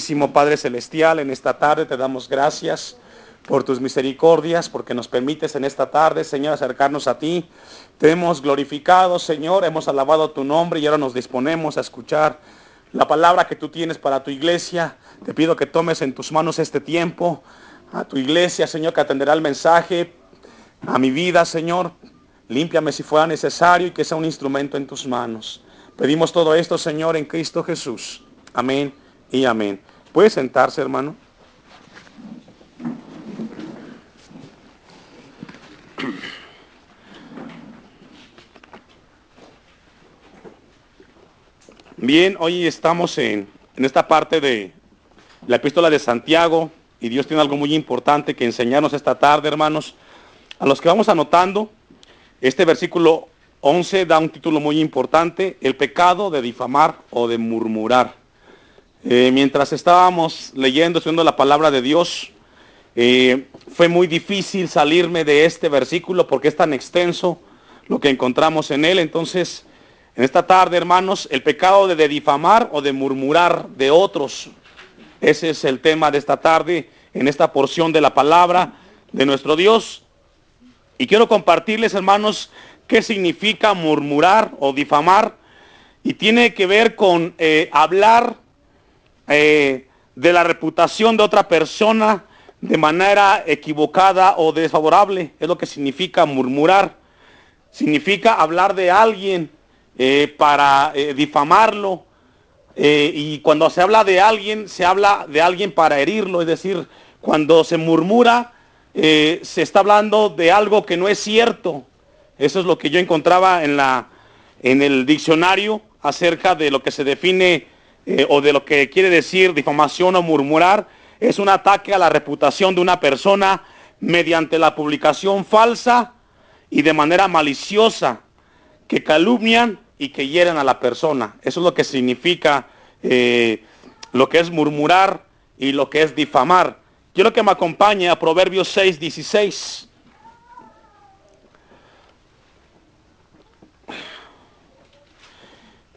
amantísimo Padre Celestial, en esta tarde te damos gracias por tus misericordias, porque nos permites en esta tarde, Señor, acercarnos a ti. Te hemos glorificado, Señor, hemos alabado tu nombre y ahora nos disponemos a escuchar la palabra que tú tienes para tu iglesia. Te pido que tomes en tus manos este tiempo, a tu iglesia, Señor, que atenderá el mensaje, a mi vida, Señor. Límpiame si fuera necesario y que sea un instrumento en tus manos. Pedimos todo esto, Señor, en Cristo Jesús. Amén y amén. ¿Puede sentarse, hermano? Bien, hoy estamos en esta parte de la epístola de Santiago y Dios tiene algo muy importante que enseñarnos esta tarde, hermanos. A los que vamos anotando, este versículo 11 da un título muy importante: el pecado de difamar o de murmurar. Mientras estábamos leyendo, estudiando la palabra de Dios, fue muy difícil salirme de este versículo porque es tan extenso lo que encontramos en él. Entonces, en esta tarde, hermanos, el pecado de difamar o de murmurar de otros. Ese es el tema de esta tarde, en esta porción de la palabra de nuestro Dios. Y quiero compartirles, hermanos, qué significa murmurar o difamar. Y tiene que ver con hablar de la reputación de otra persona de manera equivocada o desfavorable. Es lo que significa murmurar. Significa hablar de alguien para difamarlo. Y cuando se habla de alguien para herirlo. Es decir, cuando se murmura, se está hablando de algo que no es cierto. Eso es lo que yo encontraba en el diccionario acerca de lo que se define o de lo que quiere decir difamación o murmurar. Es un ataque a la reputación de una persona mediante la publicación falsa y de manera maliciosa, que calumnian y que hieren a la persona. Eso es lo que significa lo que es murmurar y lo que es difamar. Quiero que me acompañe a Proverbios 6:16.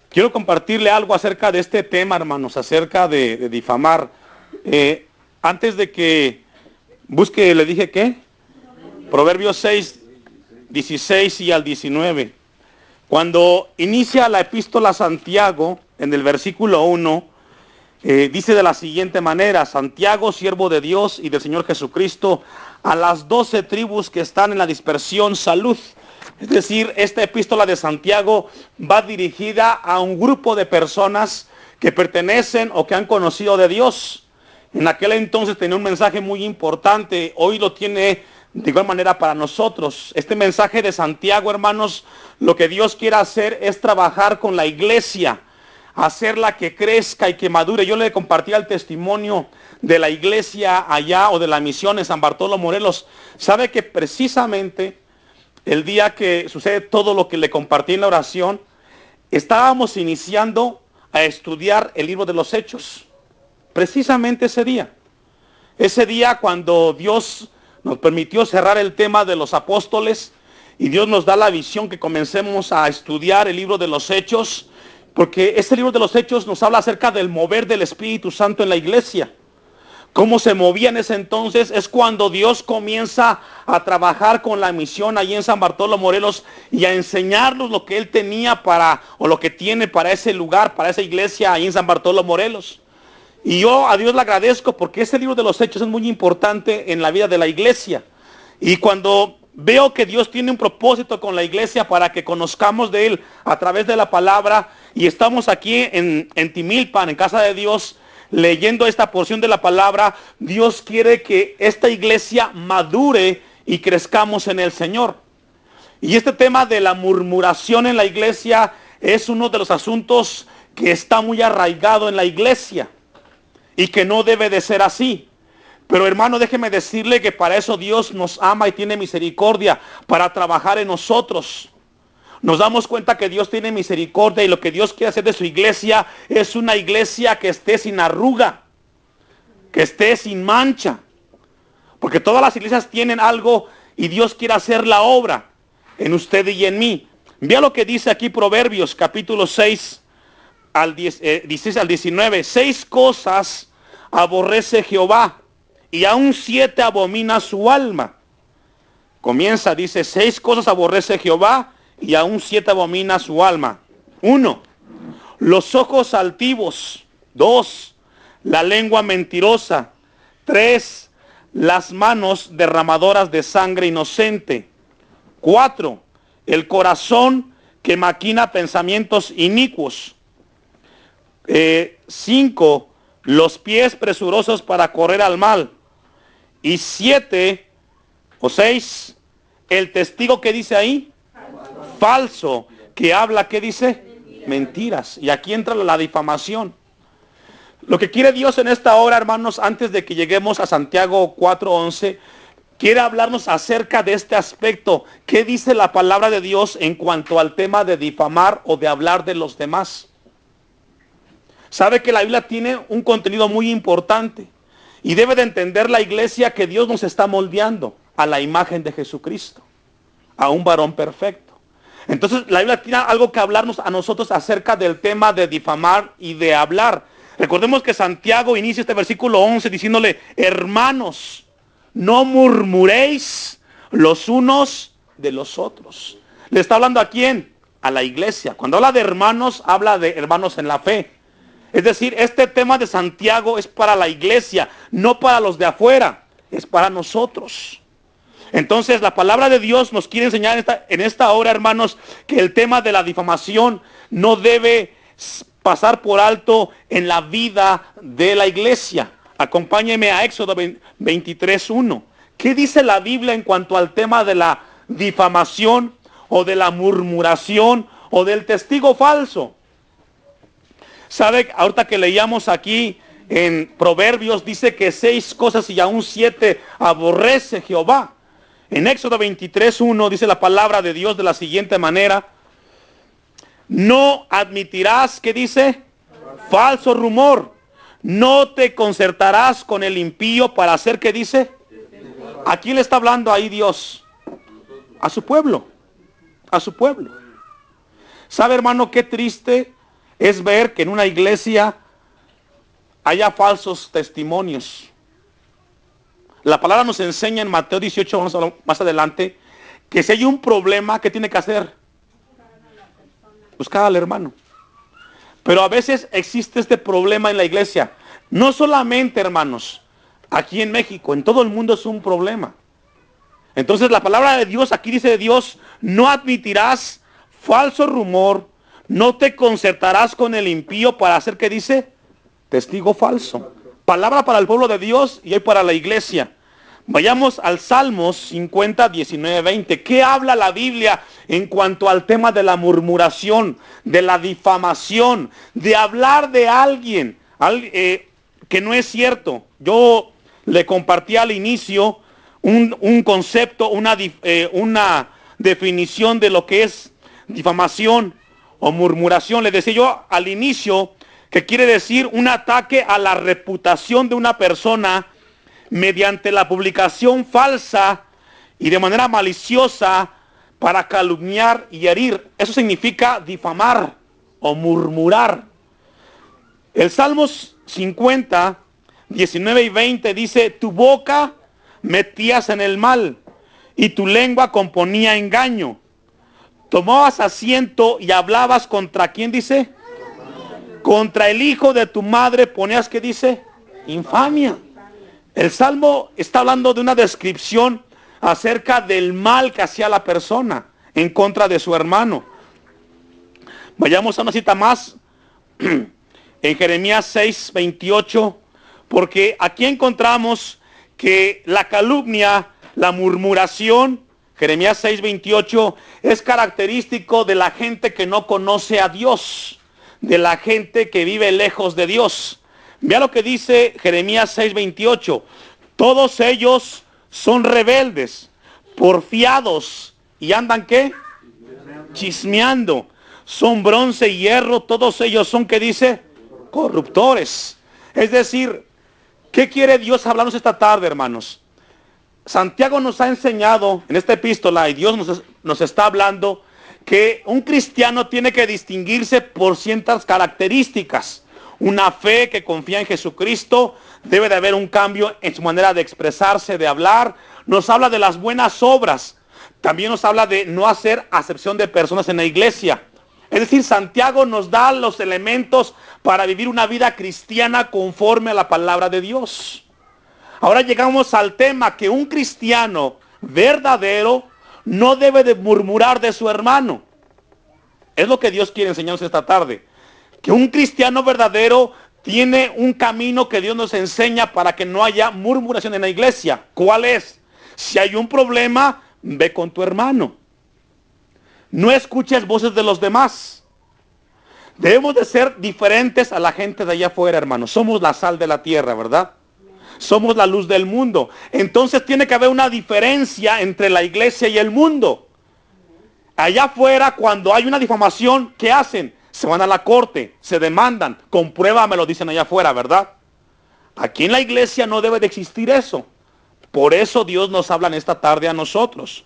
Quiero compartirle algo acerca de este tema, hermanos, acerca de difamar. Antes de que busque, le dije ¿qué? Proverbios 6:16 y al 19. Cuando inicia la epístola a Santiago, en el versículo 1, dice de la siguiente manera: Santiago, siervo de Dios y del Señor Jesucristo, a las 12 tribus que están en la dispersión, salud. Es decir, esta epístola de Santiago va dirigida a un grupo de personas que pertenecen o que han conocido de Dios. En aquel entonces tenía un mensaje muy importante, hoy lo tiene de igual manera para nosotros. Este mensaje de Santiago, hermanos, lo que Dios quiere hacer es trabajar con la iglesia, hacerla que crezca y que madure. Yo le compartía el testimonio de la iglesia allá o de la misión en San Bartolo, Morelos. Sabe que precisamente el día que sucede todo lo que le compartí en la oración, estábamos iniciando a estudiar el libro de los Hechos. Precisamente ese día cuando Dios nos permitió cerrar el tema de los apóstoles y Dios nos da la visión que comencemos a estudiar el libro de los Hechos, porque este libro de los Hechos nos habla acerca del mover del Espíritu Santo en la iglesia. Cómo se movía en ese entonces es cuando Dios comienza a trabajar con la misión allí en San Bartolo, Morelos, y a enseñarnos lo que Él tenía o lo que tiene para ese lugar, para esa iglesia allí en San Bartolo, Morelos. Y yo a Dios le agradezco porque este libro de los Hechos es muy importante en la vida de la iglesia. Y cuando veo que Dios tiene un propósito con la iglesia para que conozcamos de Él a través de la palabra, y estamos aquí en Timilpan, en casa de Dios, leyendo esta porción de la palabra, Dios quiere que esta iglesia madure y crezcamos en el Señor. Y este tema de la murmuración en la iglesia es uno de los asuntos que está muy arraigado en la iglesia y que no debe de ser así. Pero hermano, déjeme decirle que para eso Dios nos ama y tiene misericordia, para trabajar en nosotros. Nos damos cuenta que Dios tiene misericordia y lo que Dios quiere hacer de su iglesia es una iglesia que esté sin arruga, que esté sin mancha. Porque todas las iglesias tienen algo y Dios quiere hacer la obra en usted y en mí. Vea lo que dice aquí Proverbios capítulo 6 16 al 19. 6 cosas aborrece Jehová, y aún 7 abomina su alma. Comienza, dice, 6 cosas aborrece Jehová, y aún 7 abomina su alma. 1, los ojos altivos. 2, la lengua mentirosa. 3, las manos derramadoras de sangre inocente. 4, el corazón que maquina pensamientos inicuos. 5, los pies presurosos para correr al mal. Y 7 o 6, el testigo que dice ahí, falso, que habla, ¿qué dice? Mentiras. Y aquí entra la difamación. Lo que quiere Dios en esta hora, hermanos, antes de que lleguemos a Santiago 4:11, quiere hablarnos acerca de este aspecto. ¿Qué dice la palabra de Dios en cuanto al tema de difamar o de hablar de los demás? Sabe que la Biblia tiene un contenido muy importante y debe de entender la iglesia que Dios nos está moldeando a la imagen de Jesucristo, a un varón perfecto. Entonces la Biblia tiene algo que hablarnos a nosotros acerca del tema de difamar y de hablar. Recordemos que Santiago inicia este versículo 11 diciéndole, hermanos, no murmuréis los unos de los otros. ¿Le está hablando a quién? A la iglesia. Cuando habla de hermanos, habla de hermanos en la fe. Es decir, este tema de Santiago es para la iglesia, no para los de afuera, es para nosotros. Entonces la palabra de Dios nos quiere enseñar en esta hora, hermanos, que el tema de la difamación no debe pasar por alto en la vida de la iglesia. Acompáñeme a Éxodo 23:1. ¿Qué dice la Biblia en cuanto al tema de la difamación o de la murmuración o del testigo falso? ¿Sabe? Ahorita que leíamos aquí en Proverbios, dice que 6 cosas y aún 7 aborrece Jehová. En Éxodo 23:1 dice la palabra de Dios de la siguiente manera. No admitirás, ¿qué dice? Falso rumor. No te concertarás con el impío para hacer, ¿qué dice? ¿A quién le está hablando ahí Dios? A su pueblo. A su pueblo. ¿Sabe, hermano, qué triste es ver que en una iglesia haya falsos testimonios? La palabra nos enseña en Mateo 18, vamos a hablar más adelante, que si hay un problema, ¿qué tiene que hacer? Buscar al hermano. Pero a veces existe este problema en la iglesia. No solamente, hermanos, aquí en México, en todo el mundo es un problema. Entonces la palabra de Dios, aquí dice de Dios, no admitirás falso rumor, no te concertarás con el impío para hacer, ¿qué dice? Testigo falso. Palabra para el pueblo de Dios y hoy para la iglesia. Vayamos al Salmos 50, 19, 20. ¿Qué habla la Biblia en cuanto al tema de la murmuración, de la difamación, de hablar de alguien que no es cierto? Yo le compartí al inicio un concepto, una definición de lo que es difamación o murmuración. Le decía yo al inicio que quiere decir un ataque a la reputación de una persona mediante la publicación falsa y de manera maliciosa para calumniar y herir. Eso significa difamar o murmurar. El Salmos 50, 19 y 20 dice, tu boca metías en el mal y tu lengua componía engaño. Tomabas asiento y hablabas contra ¿quién dice? Contra el hijo de tu madre ponías, ¿qué dice? Infamia. El Salmo está hablando de una descripción acerca del mal que hacía la persona en contra de su hermano. Vayamos a una cita más en Jeremías 6, 28, porque aquí encontramos que la calumnia, la murmuración, Jeremías 6, 28, es característico de la gente que no conoce a Dios, de la gente que vive lejos de Dios. Vea lo que dice Jeremías 6, 28. Todos ellos son rebeldes, porfiados y andan ¿qué? Chismeando. Son bronce y hierro, todos ellos son, ¿qué dice? Corruptores. Es decir, ¿qué quiere Dios hablarnos esta tarde, hermanos? Santiago nos ha enseñado en esta epístola, y Dios nos está hablando, que un cristiano tiene que distinguirse por ciertas características. una fe que confía en Jesucristo. Debe de haber un cambio en su manera de expresarse, de hablar. Nos habla de las buenas obras. También nos habla de no hacer acepción de personas en la iglesia. Es decir, Santiago nos da los elementos para vivir una vida cristiana conforme a la palabra de Dios. Ahora llegamos al tema que un cristiano verdadero no debe de murmurar de su hermano. Es lo que Dios quiere enseñarnos esta tarde. Que un cristiano verdadero tiene un camino que Dios nos enseña para que no haya murmuración en la iglesia. ¿Cuál es? Si hay un problema, ve con tu hermano. No escuches voces de los demás. Debemos de ser diferentes a la gente de allá afuera, hermanos. Somos la sal de la tierra, ¿verdad? Somos la luz del mundo. Entonces tiene que haber una diferencia entre la iglesia y el mundo. Allá afuera, cuando hay una difamación, ¿qué hacen? Se van a la corte, se demandan. Compruébame, lo dicen allá afuera, ¿verdad? Aquí en la iglesia no debe de existir eso. Por eso Dios nos habla en esta tarde a nosotros.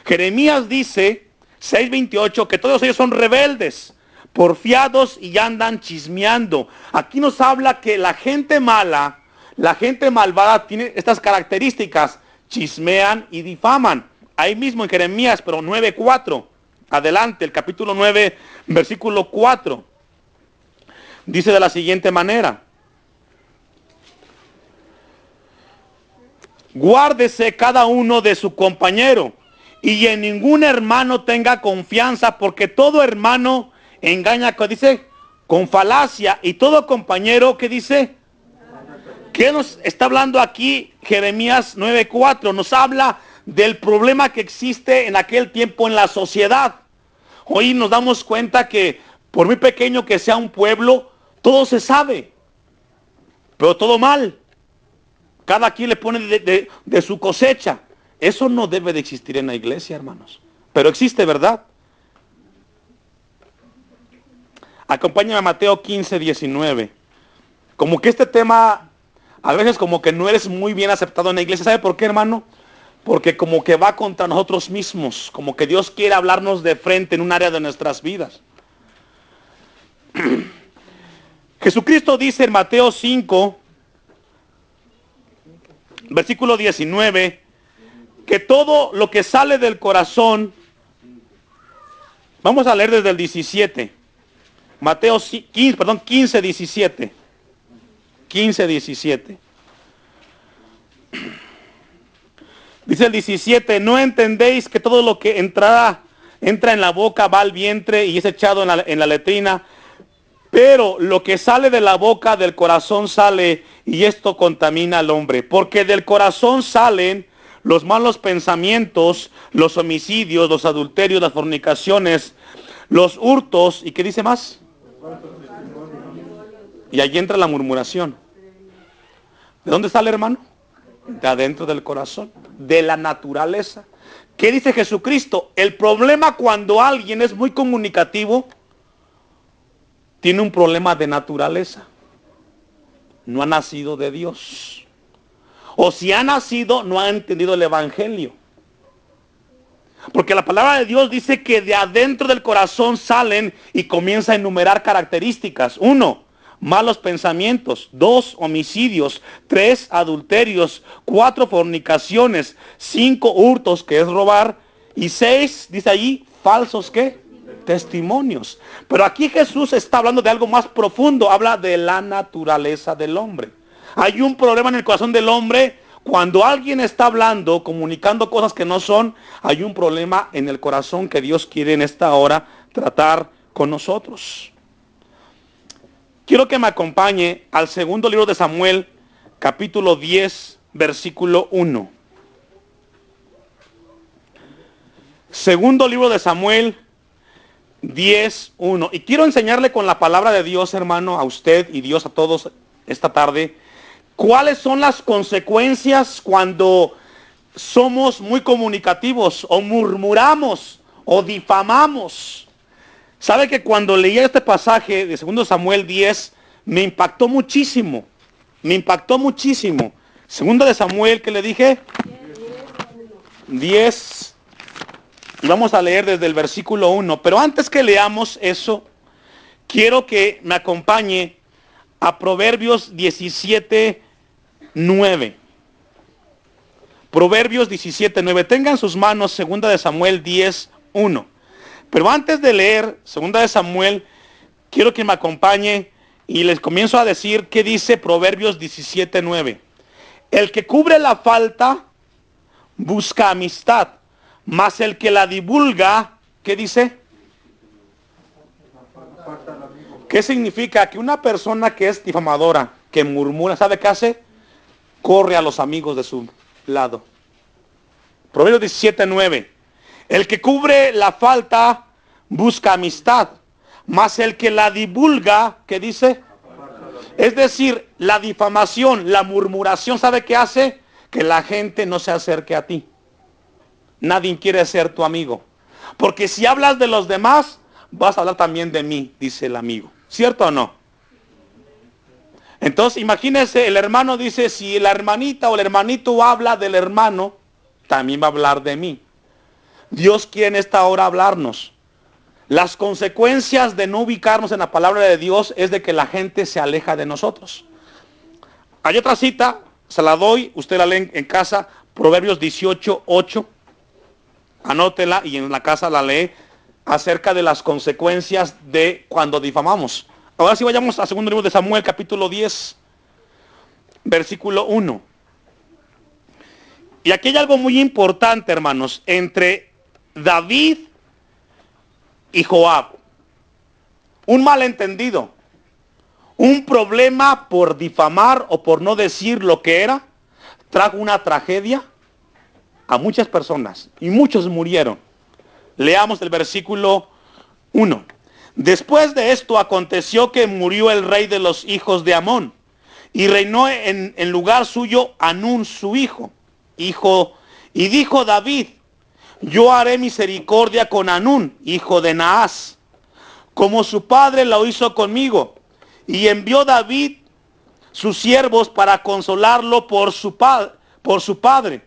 Jeremías dice, 6:28, que todos ellos son rebeldes, porfiados y andan chismeando. Aquí nos habla que la gente mala, la gente malvada tiene estas características: chismean y difaman. Ahí mismo en Jeremías, pero 9:4. Adelante, el capítulo 9, versículo 4. Dice de la siguiente manera: guárdese cada uno de su compañero, y en ningún hermano tenga confianza, porque todo hermano engaña, ¿qué dice? Con falacia, y todo compañero, ¿qué dice? ¿Qué nos está hablando aquí Jeremías 9:4? Nos habla del problema que existe en aquel tiempo en la sociedad. Hoy nos damos cuenta que por muy pequeño que sea un pueblo, todo se sabe, pero todo mal. Cada quien le pone de su cosecha. Eso no debe de existir en la iglesia, hermanos. Pero existe, ¿verdad? Acompáñame a Mateo 15:19. Como que este tema a veces como que no eres muy bien aceptado en la iglesia. ¿Sabe por qué, hermano? Porque como que va contra nosotros mismos. Como que Dios quiere hablarnos de frente en un área de nuestras vidas. Jesucristo dice en Mateo 5, versículo 19, que todo lo que sale del corazón, vamos a leer desde el 17, Mateo 15, 17. 15, 17. Dice el 17, ¿no entendéis que todo lo que entra en la boca va al vientre y es echado en la letrina? Pero lo que sale de la boca del corazón sale, y esto contamina al hombre. Porque del corazón salen los malos pensamientos, los homicidios, los adulterios, las fornicaciones, los hurtos, ¿y qué dice más? Y allí entra la murmuración. ¿De dónde sale, hermano? De adentro del corazón, de la naturaleza. ¿Qué dice Jesucristo? El problema cuando alguien es muy comunicativo, tiene un problema de naturaleza. No ha nacido de Dios. O si ha nacido, no ha entendido el evangelio. Porque la palabra de Dios dice que de adentro del corazón salen, y comienza a enumerar características. 1, malos pensamientos. 2, homicidios. 3, adulterios. 4, fornicaciones. 5, hurtos, que es robar. Y 6, dice allí, falsos, ¿qué? Testimonios. Pero aquí Jesús está hablando de algo más profundo. Habla de la naturaleza del hombre. Hay un problema en el corazón del hombre. Cuando alguien está hablando, comunicando cosas que no son, hay un problema en el corazón que Dios quiere en esta hora tratar con nosotros. Quiero que me acompañe al segundo libro de Samuel, capítulo 10, versículo 1. Segundo libro de Samuel 10:1. Y quiero enseñarle con la palabra de Dios, hermano, a usted y Dios a todos esta tarde, cuáles son las consecuencias cuando somos muy comunicativos, o murmuramos, o difamamos. ¿Sabe que cuando leía este pasaje de 2 Samuel 10, me impactó muchísimo? Me impactó muchísimo. 2 de Samuel, ¿qué le dije? 10. Y vamos a leer desde el versículo 1. Pero antes que leamos eso, quiero que me acompañe a Proverbios 17:9. Proverbios 17:9. Tengan en sus manos 2 de Samuel 10:1. Pero antes de leer 2 de Samuel, quiero que me acompañe y les comienzo a decir qué dice Proverbios 17:9. El que cubre la falta busca amistad, mas el que la divulga, ¿qué dice? ¿Qué significa? Que una persona que es difamadora, que murmura, ¿sabe qué hace? Corre a los amigos de su lado. Proverbios 17:9. El que cubre la falta busca amistad, mas el que la divulga, ¿qué dice? Es decir, la difamación, la murmuración, ¿sabe qué hace? Que la gente no se acerque a ti. Nadie quiere ser tu amigo. Porque si hablas de los demás, vas a hablar también de mí, dice el amigo. ¿Cierto o no? Entonces, imagínense, el hermano dice, si la hermanita o el hermanito habla del hermano, también va a hablar de mí. Dios quiere en esta hora hablarnos. Las consecuencias de no ubicarnos en la palabra de Dios es de que la gente se aleja de nosotros. Hay otra cita, se la doy, usted la lee en casa, Proverbios 18:8. Anótela y en la casa la lee acerca de las consecuencias de cuando difamamos. Ahora sí vayamos a 2 libro de Samuel, capítulo 10, versículo 1. Y aquí hay algo muy importante, hermanos, entre David y Joab. Un malentendido, un problema por difamar o por no decir lo que era, trajo una tragedia a muchas personas y muchos murieron. Leamos el versículo 1. Después de esto aconteció que murió el rey de los hijos de Amón y reinó en lugar suyo Hanún su hijo. Y dijo David, yo haré misericordia con Hanún, hijo de Naas, como su padre lo hizo conmigo. Y envió David sus siervos para consolarlo por su padre.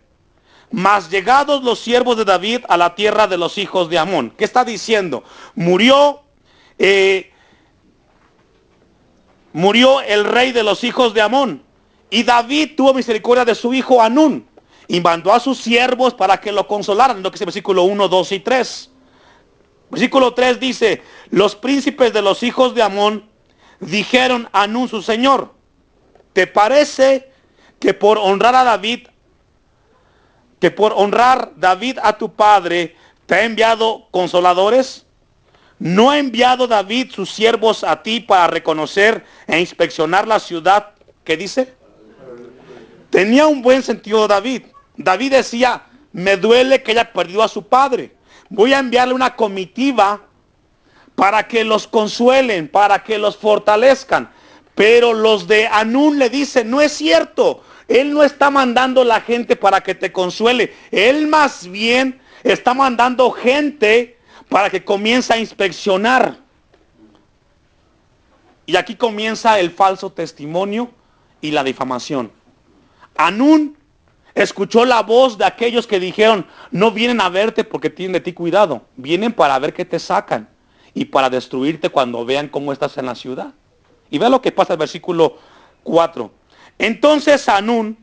Mas llegados los siervos de David a la tierra de los hijos de Amón. ¿Qué está diciendo? Murió el rey de los hijos de Amón. Y David tuvo misericordia de su hijo Hanún. Y mandó a sus siervos para que lo consolaran. Lo que es el versículo 1, 2 y 3. Versículo 3 dice, los príncipes de los hijos de Amón dijeron a Hanún su señor, ¿te parece que por honrar David a tu padre, te ha enviado consoladores? ¿No ha enviado David sus siervos a ti para reconocer e inspeccionar la ciudad? ¿Qué dice? Tenía un buen sentido David. David decía, me duele que haya perdido a su padre. Voy a enviarle una comitiva para que los consuelen, para que los fortalezcan. Pero los de Hanún le dicen, no es cierto. Él no está mandando la gente para que te consuele. Él más bien está mandando gente para que comience a inspeccionar. Y aquí comienza el falso testimonio y la difamación. Hanún escuchó la voz de aquellos que dijeron, no vienen a verte porque tienen de ti cuidado. Vienen para ver qué te sacan y para destruirte cuando vean cómo estás en la ciudad. Y vea lo que pasa el versículo 4. Entonces Hanún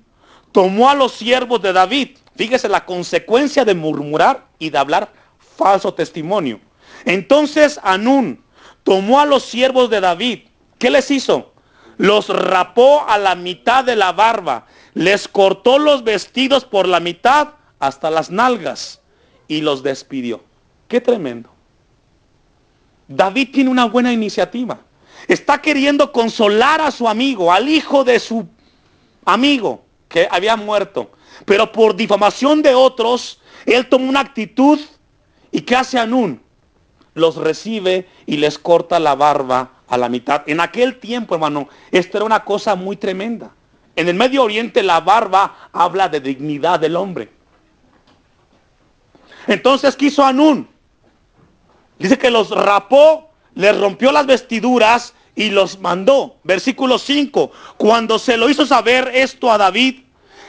tomó a los siervos de David. Fíjese la consecuencia de murmurar y de hablar falso testimonio. Entonces Hanún tomó a los siervos de David. ¿Qué les hizo? Los rapó a la mitad de la barba. Les cortó los vestidos por la mitad hasta las nalgas y los despidió. ¡Qué tremendo! David tiene una buena iniciativa. Está queriendo consolar a su amigo, al hijo de su amigo que había muerto. Pero por difamación de otros, él toma una actitud. ¿Y qué hace Hanún? Los recibe y les corta la barba a la mitad. En aquel tiempo, hermano, esto era una cosa muy tremenda. En el Medio Oriente la barba habla de dignidad del hombre. Entonces, ¿qué hizo Hanún? Dice que los rapó, les rompió las vestiduras y los mandó. Versículo 5. Cuando se lo hizo saber esto a David,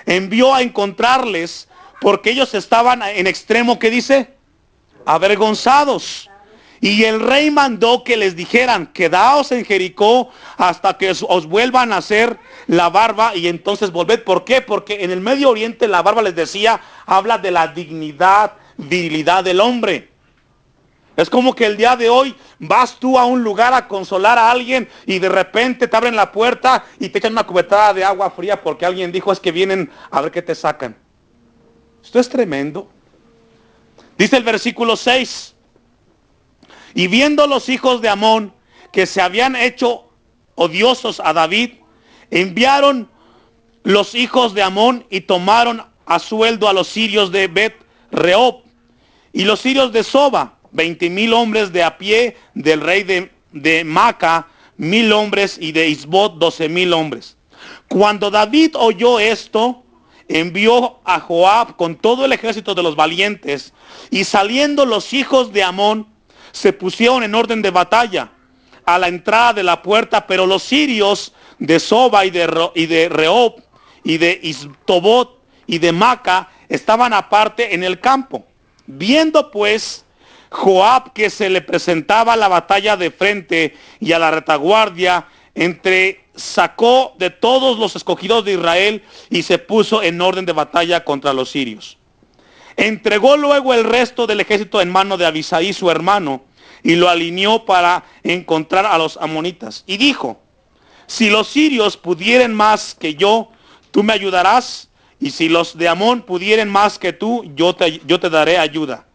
envió a encontrarles porque ellos estaban en extremo, ¿qué dice? Avergonzados. Y el rey mandó que les dijeran: quedaos en Jericó hasta que os vuelvan a hacer la barba y entonces volved. ¿Por qué? Porque en el Medio Oriente la barba, les decía, habla de la dignidad, virilidad del hombre. Es como que el día de hoy vas tú a un lugar a consolar a alguien y de repente te abren la puerta y te echan una cubetada de agua fría porque alguien dijo: es que vienen a ver qué te sacan. Esto es tremendo. Dice el versículo 6. Y viendo los hijos de Amón que se habían hecho odiosos a David, enviaron los hijos de Amón y tomaron a sueldo a los sirios de Bet-Rehob y los sirios de Soba, 20,000 hombres de a pie, del rey de Maca, 1,000 hombres, y de Isbot, 12,000 hombres. Cuando David oyó esto, envió a Joab con todo el ejército de los valientes, y saliendo los hijos de Amón, se pusieron en orden de batalla a la entrada de la puerta, pero los sirios de Soba y de Rehob y de Istobot y de Maca estaban aparte en el campo. Viendo pues Joab que se le presentaba la batalla de frente y a la retaguardia, sacó de todos los escogidos de Israel y se puso en orden de batalla contra los sirios. Entregó luego el resto del ejército en mano de Abisai su hermano y lo alineó para encontrar a los amonitas. Y dijo: si los sirios pudieren más que yo, tú me ayudarás, y si los de Amón pudieren más que tú, yo te daré ayuda.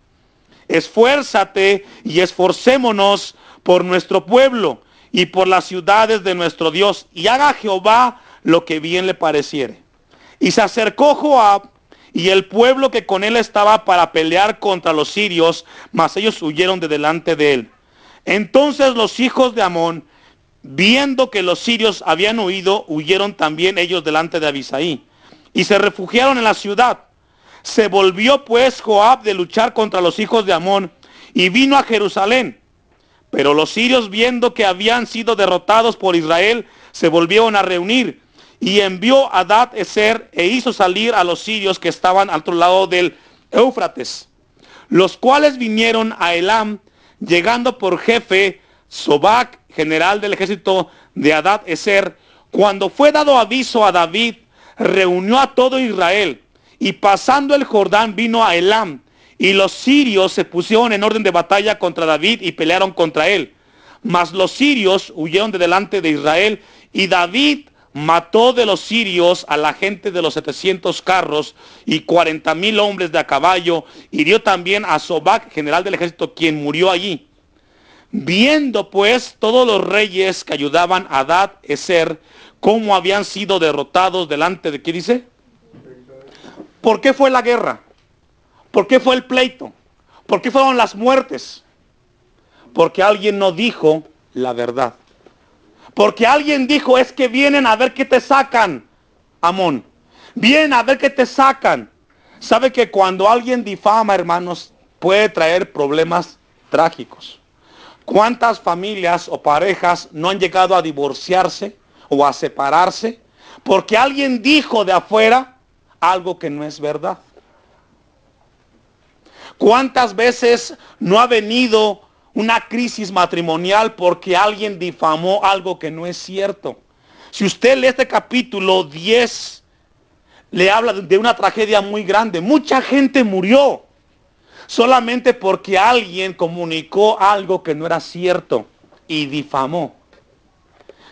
Esfuérzate y esforcémonos por nuestro pueblo y por las ciudades de nuestro Dios, y haga Jehová lo que bien le pareciere. Y se acercó Joab y el pueblo que con él estaba para pelear contra los sirios, mas ellos huyeron de delante de él. Entonces los hijos de Amón, viendo que los sirios habían huido, huyeron también ellos delante de Abisai, y se refugiaron en la ciudad. Se volvió pues Joab de luchar contra los hijos de Amón, y vino a Jerusalén. Pero los sirios, viendo que habían sido derrotados por Israel, se volvieron a reunir. Y envió a Hadad-Ezer e hizo salir a los sirios que estaban al otro lado del Éufrates, los cuales vinieron a Elam, llegando por jefe Sobac, general del ejército de Hadad-Ezer. Cuando fue dado aviso a David, reunió a todo Israel, y pasando el Jordán vino a Elam, y los sirios se pusieron en orden de batalla contra David y pelearon contra él. Mas los sirios huyeron de delante de Israel, y David mató de los sirios a la gente de los 700 carros y 40,000 hombres de a caballo. Hirió también a Sobac, general del ejército, quien murió allí. Viendo pues todos los reyes que ayudaban a Hadad-Ezer cómo habían sido derrotados delante de, ¿qué dice? ¿Por qué fue la guerra? ¿Por qué fue el pleito? ¿Por qué fueron las muertes? Porque alguien no dijo la verdad. Porque alguien dijo: es que vienen a ver qué te sacan, Amón. Vienen a ver qué te sacan. ¿Sabe que cuando alguien difama, hermanos, puede traer problemas trágicos? ¿Cuántas familias o parejas no han llegado a divorciarse o a separarse porque alguien dijo de afuera algo que no es verdad? ¿Cuántas veces no ha venido una crisis matrimonial porque alguien difamó algo que no es cierto? Si usted lee este capítulo 10, le habla de una tragedia muy grande. Mucha gente murió solamente porque alguien comunicó algo que no era cierto y difamó.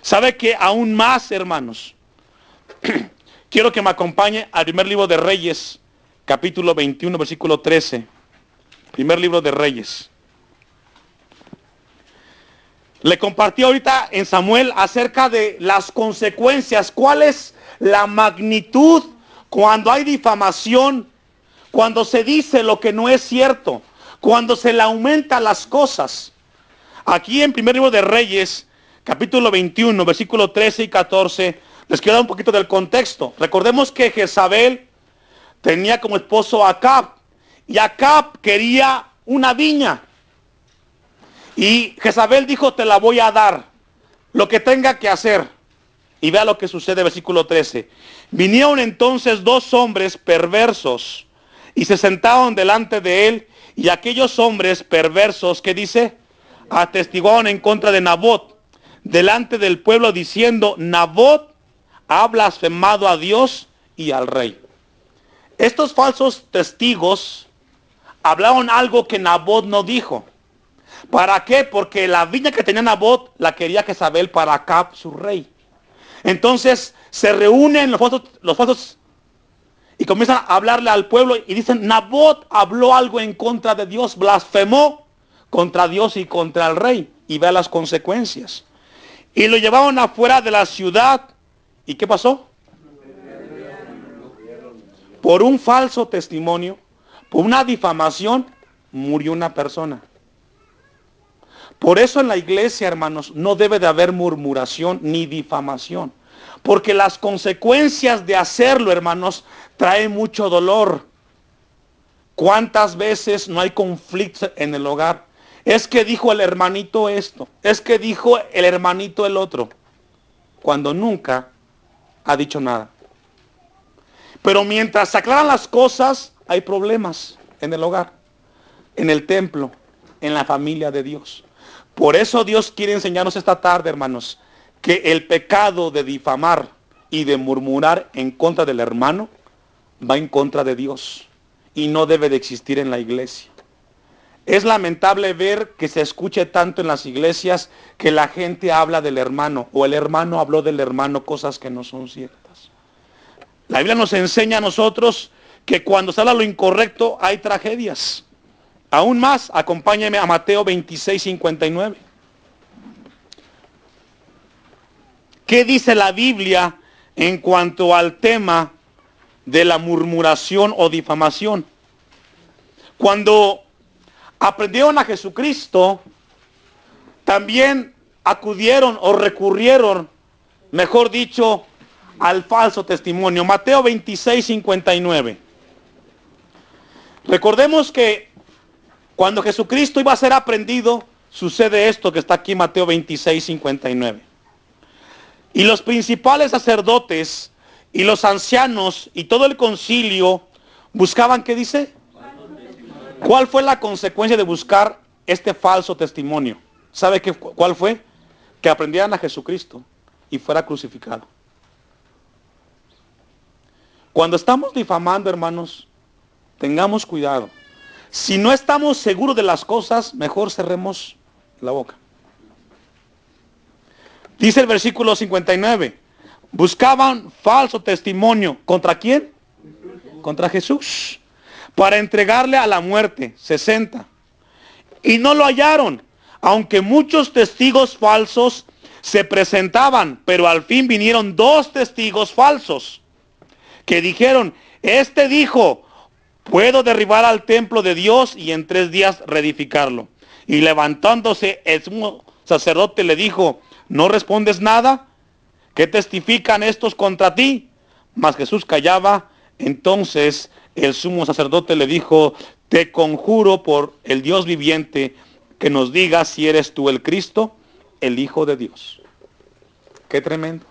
¿Sabe que aún más, hermanos? Quiero que me acompañe al primer libro de Reyes, capítulo 21, versículo 13. Primer libro de Reyes. Le compartí ahorita en Samuel acerca de las consecuencias. ¿Cuál es la magnitud cuando hay difamación? Cuando se dice lo que no es cierto. Cuando se le aumenta las cosas. Aquí en primer libro de Reyes, capítulo 21, versículo 13 y 14, les quiero dar un poquito del contexto. Recordemos que Jezabel tenía como esposo a Acab. Y Acab quería una viña. Y Jezabel dijo: te la voy a dar, lo que tenga que hacer. Y vea lo que sucede, versículo 13. Vinieron entonces 2 hombres perversos y se sentaron delante de él. Y aquellos hombres perversos, ¿qué dice? atestiguaron en contra de Nabot delante del pueblo diciendo: Nabot ha blasfemado a Dios y al rey. Estos falsos testigos hablaron algo que Nabot no dijo. ¿Para qué? Porque la viña que tenía Nabot la quería Jezabel para Acab, su rey. Entonces se reúnen los falsos y comienzan a hablarle al pueblo y dicen: Nabot habló algo en contra de Dios, blasfemó contra Dios y contra el rey. Y vea las consecuencias. Y lo llevaron afuera de la ciudad. ¿Y qué pasó? Por un falso testimonio, por una difamación, murió una persona. Por eso en la iglesia, hermanos, no debe de haber murmuración ni difamación. Porque las consecuencias de hacerlo, hermanos, trae mucho dolor. ¿Cuántas veces no hay conflictos en el hogar? Es que dijo el hermanito esto, es que dijo el hermanito el otro, cuando nunca ha dicho nada. Pero mientras se aclaran las cosas, hay problemas en el hogar, en el templo, en la familia de Dios. Por eso Dios quiere enseñarnos esta tarde, hermanos, que el pecado de difamar y de murmurar en contra del hermano va en contra de Dios y no debe de existir en la iglesia. Es lamentable ver que se escuche tanto en las iglesias que la gente habla del hermano o el hermano habló del hermano cosas que no son ciertas. La Biblia nos enseña a nosotros que cuando se habla lo incorrecto hay tragedias. Aún más, acompáñeme a Mateo 26:59. ¿Qué dice la Biblia en cuanto al tema de la murmuración o difamación? Cuando aprendieron a Jesucristo, también acudieron o recurrieron, mejor dicho, al falso testimonio. Mateo 26:59. Recordemos que cuando Jesucristo iba a ser aprendido, sucede esto que está aquí en Mateo 26:59. Y los principales sacerdotes y los ancianos y todo el concilio buscaban, ¿qué dice? ¿Cuál fue la consecuencia de buscar este falso testimonio? ¿Sabe cuál fue? Que aprendieran a Jesucristo y fuera crucificado. Cuando estamos difamando, hermanos, tengamos cuidado. Si no estamos seguros de las cosas, mejor cerremos la boca. Dice el versículo 59. Buscaban falso testimonio. ¿Contra quién? Contra Jesús. Para entregarle a la muerte. 60. Y no lo hallaron. Aunque muchos testigos falsos se presentaban. Pero al fin vinieron 2 testigos falsos. Que dijeron: este dijo: puedo derribar al templo de Dios y en 3 días reedificarlo. Y levantándose el sumo sacerdote le dijo: ¿no respondes nada? ¿Qué testifican estos contra ti? Mas Jesús callaba. Entonces el sumo sacerdote le dijo: te conjuro por el Dios viviente que nos digas si eres tú el Cristo, el Hijo de Dios. Qué tremendo.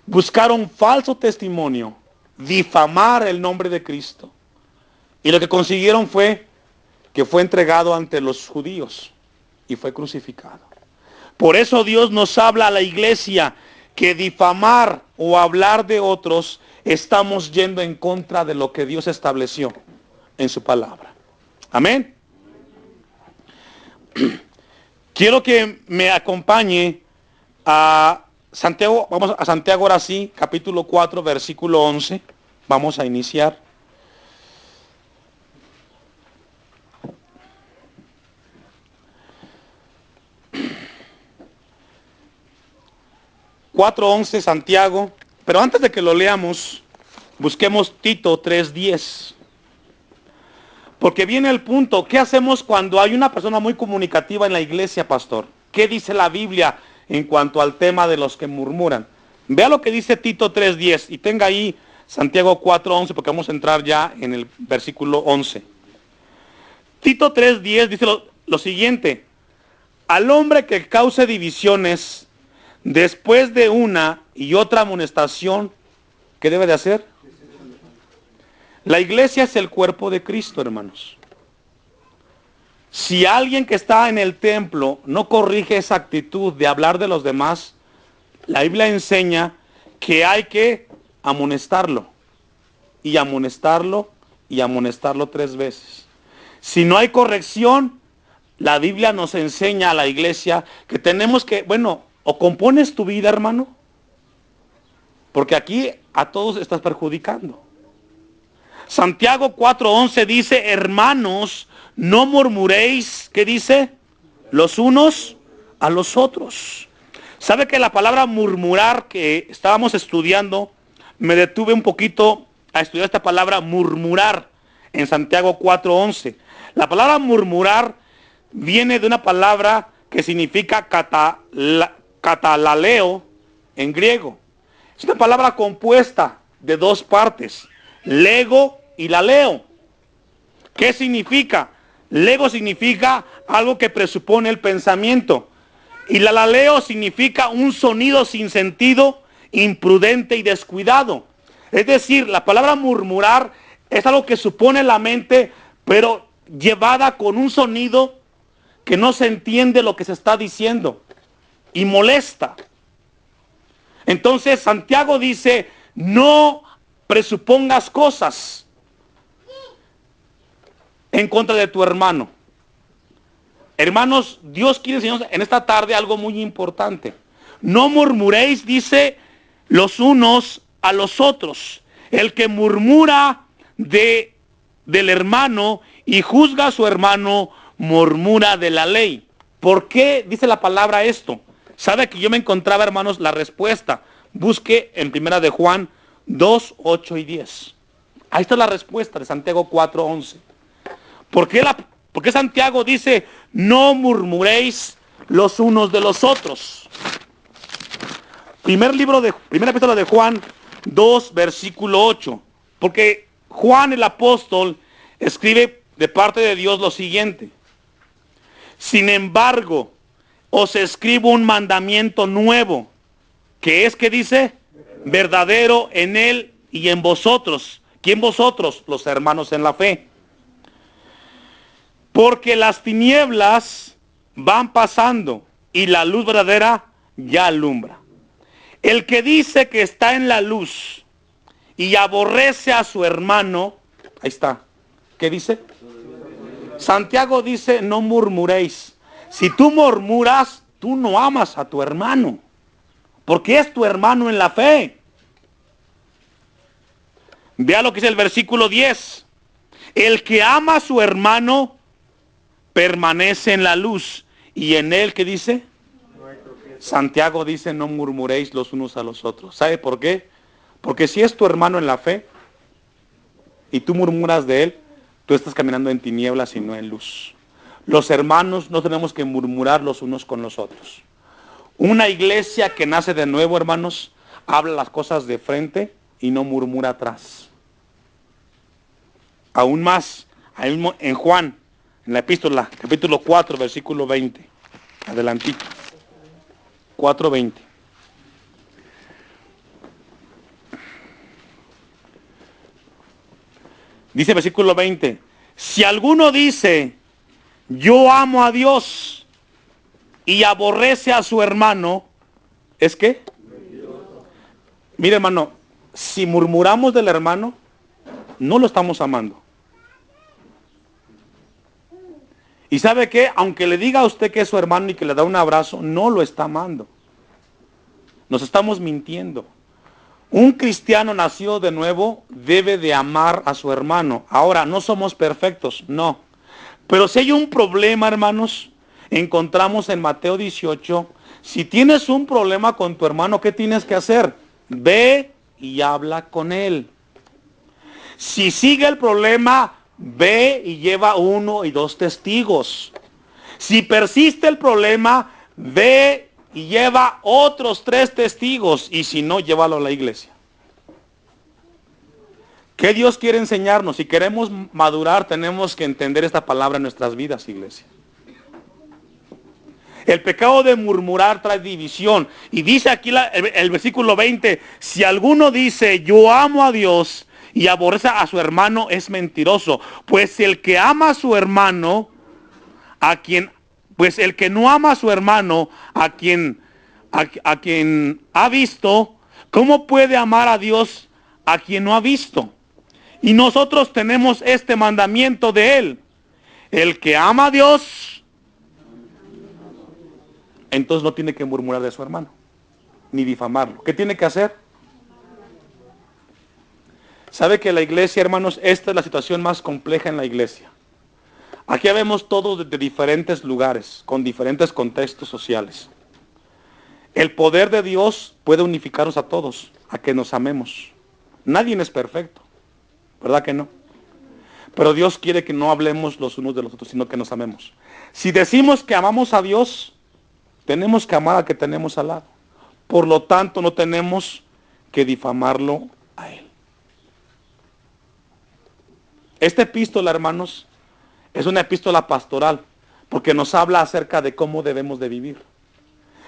Buscaron falso testimonio, difamar el nombre de Cristo. Y lo que consiguieron fue que fue entregado ante los judíos y fue crucificado. Por eso Dios nos habla a la iglesia que difamar o hablar de otros estamos yendo en contra de lo que Dios estableció en su palabra. Amén. Quiero que me acompañe a Santiago. Vamos a Santiago ahora sí, capítulo 4, versículo 11. Vamos a iniciar. (4:11) Santiago. Pero antes de que lo leamos, busquemos Tito 3:10. Porque viene el punto: ¿qué hacemos cuando hay una persona muy comunicativa en la iglesia, pastor? ¿Qué dice la Biblia en cuanto al tema de los que murmuran? Vea lo que dice Tito 3:10 y tenga ahí Santiago 4:11, porque vamos a entrar ya en el versículo 11. Tito 3:10 dice lo siguiente: al hombre que cause divisiones después de una y otra amonestación, ¿qué debe de hacer? La iglesia es el cuerpo de Cristo, hermanos. Si alguien que está en el templo no corrige esa actitud de hablar de los demás, la Biblia enseña que hay que amonestarlo, y amonestarlo, y amonestarlo 3 veces. Si no hay corrección, la Biblia nos enseña a la iglesia que tenemos que, o compones tu vida, hermano, porque aquí a todos estás perjudicando. Santiago 4:11 dice, hermanos, no murmuréis, ¿qué dice? Los unos a los otros. ¿Sabe que la palabra murmurar que estábamos estudiando, me detuve un poquito a estudiar esta palabra murmurar en Santiago 4:11? La palabra murmurar viene de una palabra que significa catalaleo en griego. Es una palabra compuesta de 2 partes, lego y laleo. ¿Qué significa? Lego significa algo que presupone el pensamiento, y la laleo significa un sonido sin sentido, imprudente y descuidado. Es decir, la palabra murmurar es algo que supone la mente, pero llevada con un sonido que no se entiende lo que se está diciendo y molesta. Entonces Santiago dice, no presupongas cosas en contra de tu hermano. Hermanos, Dios quiere enseñarnos en esta tarde algo muy importante. No murmuréis, dice, los unos a los otros. El que murmura del hermano y juzga a su hermano, murmura de la ley. ¿Por qué dice la palabra esto? Sabe que yo me encontraba, hermanos, la respuesta. Busque en 1 de Juan 2, 8 y 10. Ahí está la respuesta de Santiago 4:11. ¿Por qué Santiago dice, no murmuréis los unos de los otros? Primera epístola de Juan 2, versículo 8. Porque Juan el apóstol escribe de parte de Dios lo siguiente. Sin embargo, os escribo un mandamiento nuevo, que es, ¿qué dice? Verdadero en él y en vosotros. ¿Quién vosotros? Los hermanos en la fe. Porque las tinieblas van pasando y la luz verdadera ya alumbra. El que dice que está en la luz y aborrece a su hermano, ahí está. ¿Qué dice? Santiago dice, no murmuréis. Si tú murmuras, tú no amas a tu hermano, porque es tu hermano en la fe. Vea lo que dice el versículo 10. El que ama a su hermano permanece en la luz, y en él, ¿qué dice? Santiago dice, no murmuréis los unos a los otros. ¿Sabe por qué? Porque si es tu hermano en la fe y tú murmuras de él, tú estás caminando en tinieblas y no en luz. Los hermanos no tenemos que murmurar los unos con los otros. Una iglesia que nace de nuevo, hermanos, habla las cosas de frente y no murmura atrás. Aún más, ahí mismo en Juan, en la epístola, capítulo 4, versículo 20. Adelantito. 4:20. Dice versículo 20. Si alguno dice, yo amo a Dios y aborrece a su hermano, ¿es qué? Mire, hermano, si murmuramos del hermano, no lo estamos amando. Y ¿sabe qué? Aunque le diga a usted que es su hermano y que le da un abrazo, no lo está amando. Nos estamos mintiendo. Un cristiano nacido de nuevo debe de amar a su hermano. Ahora, no somos perfectos, no. Pero si hay un problema, hermanos, encontramos en Mateo 18, si tienes un problema con tu hermano, ¿qué tienes que hacer? Ve y habla con él. Si sigue el problema, ve y lleva 1 y 2 testigos. Si persiste el problema, ve y lleva otros 3 testigos. Y si no, llévalo a la iglesia. ¿Qué Dios quiere enseñarnos? Si queremos madurar, tenemos que entender esta palabra en nuestras vidas, iglesia. El pecado de murmurar trae división. Y dice aquí el versículo 20, si alguno dice, yo amo a Dios y aborrece a su hermano, es mentiroso. Pues el que ama a su hermano, Pues el que no ama a su hermano, a quien ha visto, ¿cómo puede amar a Dios a quien no ha visto? Y nosotros tenemos este mandamiento de Él: el que ama a Dios, entonces no tiene que murmurar de su hermano, ni difamarlo. ¿Qué tiene que hacer? ¿Sabe que la iglesia, hermanos, esta es la situación más compleja en la iglesia? Aquí vemos todos de diferentes lugares, con diferentes contextos sociales. El poder de Dios puede unificarnos a todos, a que nos amemos. Nadie es perfecto, ¿verdad que no? Pero Dios quiere que no hablemos los unos de los otros, sino que nos amemos. Si decimos que amamos a Dios, tenemos que amar al que tenemos al lado. Por lo tanto, no tenemos que difamarlo a Él. Esta epístola, hermanos, es una epístola pastoral, porque nos habla acerca de cómo debemos de vivir.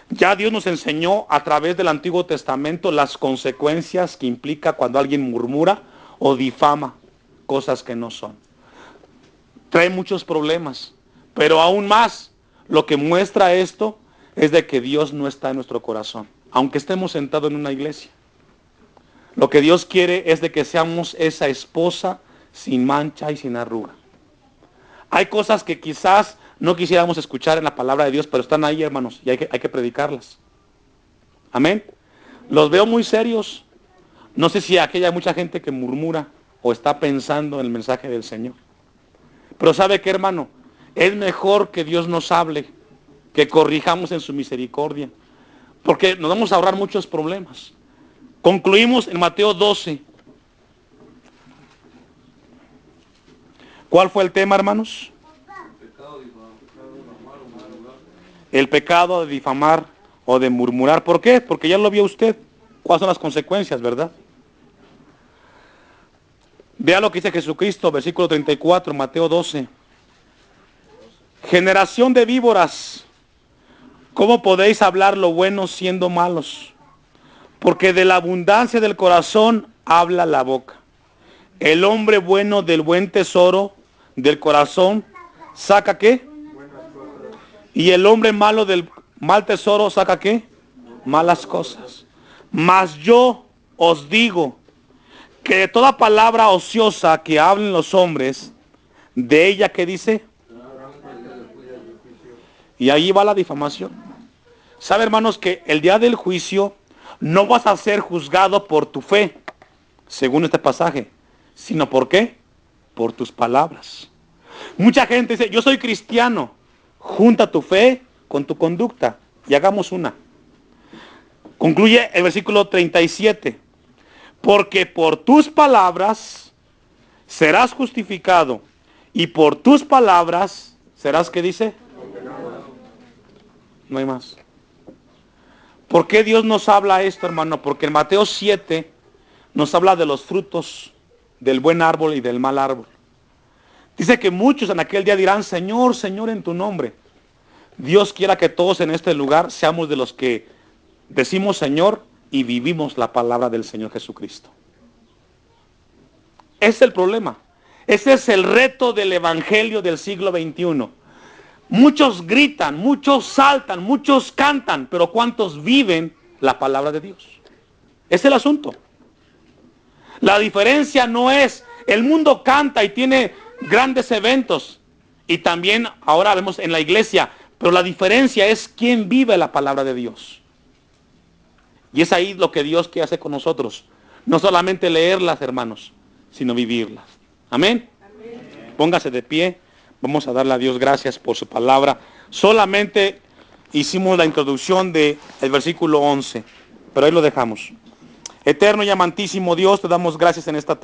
Ya Dios nos enseñó a través del Antiguo Testamento las consecuencias que implica cuando alguien murmura o difama cosas que no son. Trae muchos problemas, pero aún más lo que muestra esto es de que Dios no está en nuestro corazón, aunque estemos sentados en una iglesia. Lo que Dios quiere es de que seamos esa esposa sin mancha y sin arruga. Hay cosas que quizás no quisiéramos escuchar en la palabra de Dios, pero están ahí, hermanos, y hay que predicarlas. Amén. Los veo muy serios. No sé si aquí hay mucha gente que murmura o está pensando en el mensaje del Señor. Pero ¿sabe qué, hermano? Es mejor que Dios nos hable, que corrijamos en su misericordia, porque nos vamos a ahorrar muchos problemas. Concluimos en Mateo 12. ¿Cuál fue el tema, hermanos? El pecado de difamar o de murmurar. ¿Por qué? Porque ya lo vio usted. ¿Cuáles son las consecuencias, verdad? Vea lo que dice Jesucristo, versículo 34, Mateo 12. Generación de víboras, ¿cómo podéis hablar lo bueno siendo malos? Porque de la abundancia del corazón habla la boca. El hombre bueno del buen tesoro del corazón saca ¿qué? Y el hombre malo del mal tesoro saca ¿qué? Malas cosas. Mas yo os digo que de toda palabra ociosa que hablen los hombres, de ella ¿qué dice? Y ahí va la difamación. ¿Sabe, hermanos, que el día del juicio no vas a ser juzgado por tu fe, según este pasaje, sino ¿por qué? Por tus palabras. Mucha gente dice, yo soy cristiano. Junta tu fe con tu conducta y hagamos una. Concluye el versículo 37. Porque por tus palabras serás justificado y por tus palabras serás, ¿qué dice? No hay más. ¿Por qué Dios nos habla esto, hermano? Porque en Mateo 7 nos habla de los frutos del buen árbol y del mal árbol. Dice que muchos en aquel día dirán, Señor, Señor, en tu nombre. Dios quiera que todos en este lugar seamos de los que decimos Señor y vivimos la palabra del Señor Jesucristo. Ese es el problema. Ese es el reto del evangelio del siglo XXI. Muchos gritan, muchos saltan, muchos cantan, pero ¿cuántos viven la palabra de Dios? Ese es el asunto. La diferencia no es, el mundo canta y tiene grandes eventos, y también ahora vemos en la iglesia, pero la diferencia es quién vive la palabra de Dios. Y es ahí lo que Dios quiere hacer con nosotros. No solamente leerlas, hermanos, sino vivirlas. Amén. Amén. Póngase de pie. Vamos a darle a Dios gracias por su palabra. Solamente hicimos la introducción del versículo 11, pero ahí lo dejamos. Eterno y amantísimo Dios, te damos gracias en esta tarde.